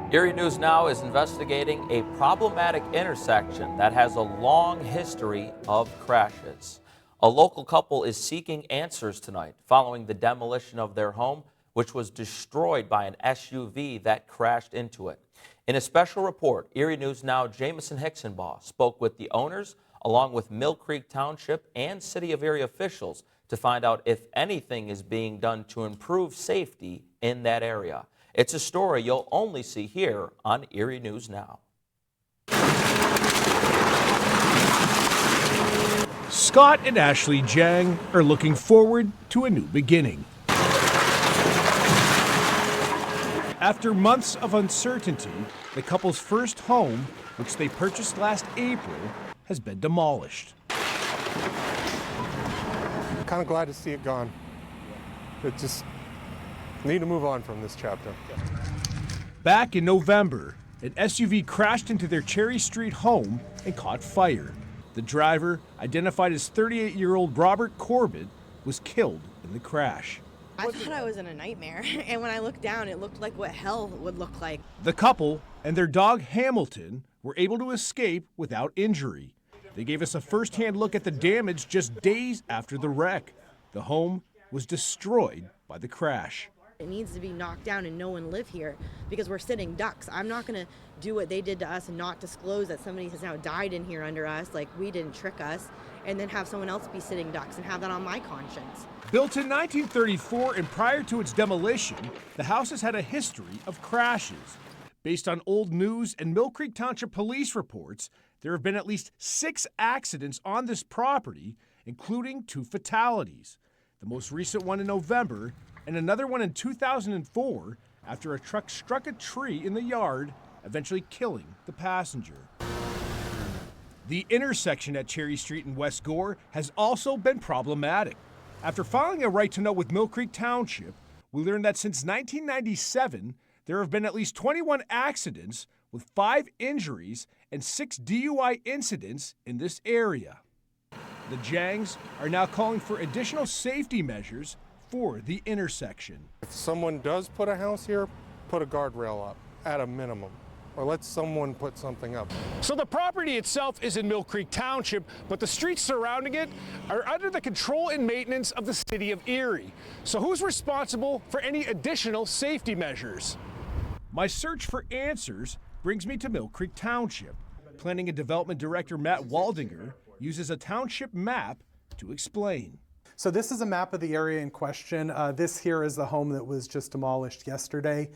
Erie News Now is investigating a problematic intersection that has a long history of crashes. A local couple is seeking answers tonight following the demolition of their home, which was destroyed by an SUV that crashed into it. In a special report, Erie News Now Jamison Hicksonbaugh spoke with the owners along with Mill Creek Township and City of Erie officials to find out if anything is being done to improve safety in that area. It's a story you'll only see here on Erie News Now. Scott and Ashley Jang are looking forward to a new beginning. After months of uncertainty, the couple's first home, which they purchased last April, has been demolished. Kind of glad to see it gone. It just need to move on from this chapter. Back in November, an SUV crashed into their Cherry Street home and caught fire. The driver, identified as 38-year-old Robert Corbett, was killed in the crash. I thought I was in a nightmare, and when I looked down, it looked like what hell would look like. The couple and their dog Hamilton were able to escape without injury. They gave us a first-hand look at the damage just days after the wreck. The home was destroyed by the crash. It needs to be knocked down and no one live here because we're sitting ducks. I'm not going to do what they did to us and not disclose that somebody has now died in here under us, like we didn't trick us, and then have someone else be sitting ducks and have that on my conscience. Built in 1934 and prior to its demolition, the house has had a history of crashes. Based on old news and Mill Creek Township police reports, there have been at least 6 accidents on this property, including 2 fatalities. The most recent one in November, and another one in 2004 after a truck struck a tree in the yard, eventually killing the passenger. The intersection at Cherry Street in West Gore has also been problematic. After filing a right to know with Mill Creek Township, we learned that since 1997, there have been at least 21 accidents with 5 injuries and 6 DUI incidents in this area. The Jangs are now calling for additional safety measures for the intersection. If someone does put a house here, put a guardrail up at a minimum, or let someone put something up. So the property itself is in Mill Creek Township, but the streets surrounding it are under the control and maintenance of the City of Erie. So who's responsible for any additional safety measures? My search for answers brings me to Mill Creek Township. Planning and Development Director Matt Waldinger uses a township map to explain. So this is a map of the area in question. This here is the home that was just demolished yesterday.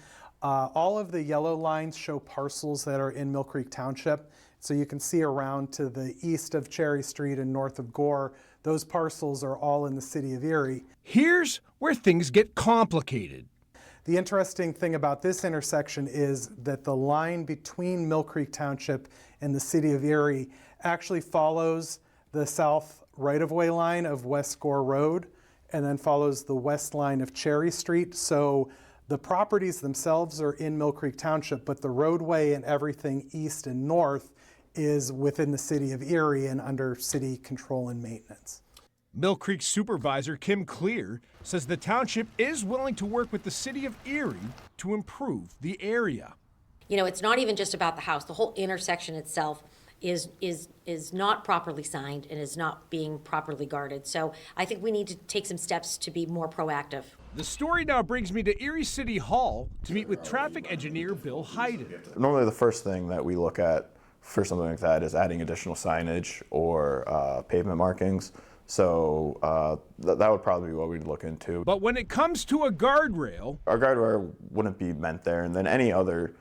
All of the yellow lines show parcels that are in Mill Creek Township. So you can see around to the east of Cherry Street and north of Gore, those parcels are all in the City of Erie. Here's where things get complicated. The interesting thing about this intersection is that the line between Mill Creek Township and the City of Erie actually follows the south right-of-way line of West Gore Road and then follows the west line of Cherry Street. So the properties themselves are in Mill Creek Township, but the roadway and everything east and north is within the City of Erie and under city control and maintenance. Mill Creek Supervisor Kim Clear says the township is willing to work with the City of Erie to improve the area. You know, it's not even just about the house. The whole intersection itself is not properly signed and is not being properly guarded. So I think we need to take some steps to be more proactive. The story now brings me to Erie City Hall to meet with traffic engineer Bill Hayden. Normally the first thing that we look at for something like that is adding additional signage or pavement markings. So that would probably be what we'd look into. But when it comes to a guardrail, our guardrail wouldn't be meant there, and then any other,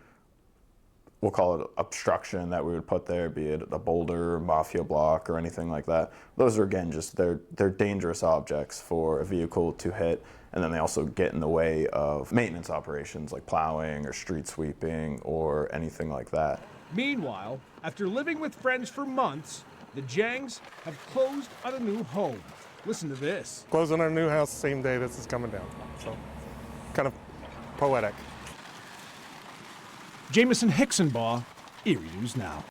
we'll call it obstruction that we would put there, be it a boulder, mafia block, or anything like that. Those are, again, just they're dangerous objects for a vehicle to hit, and then they also get in the way of maintenance operations like plowing or street sweeping or anything like that. Meanwhile, after living with friends for months, the Jangs have closed on a new home. Listen to this. Closing our new house the same day this is coming down. So kind of poetic. Jamison Hicksonbaugh, Erie News Now.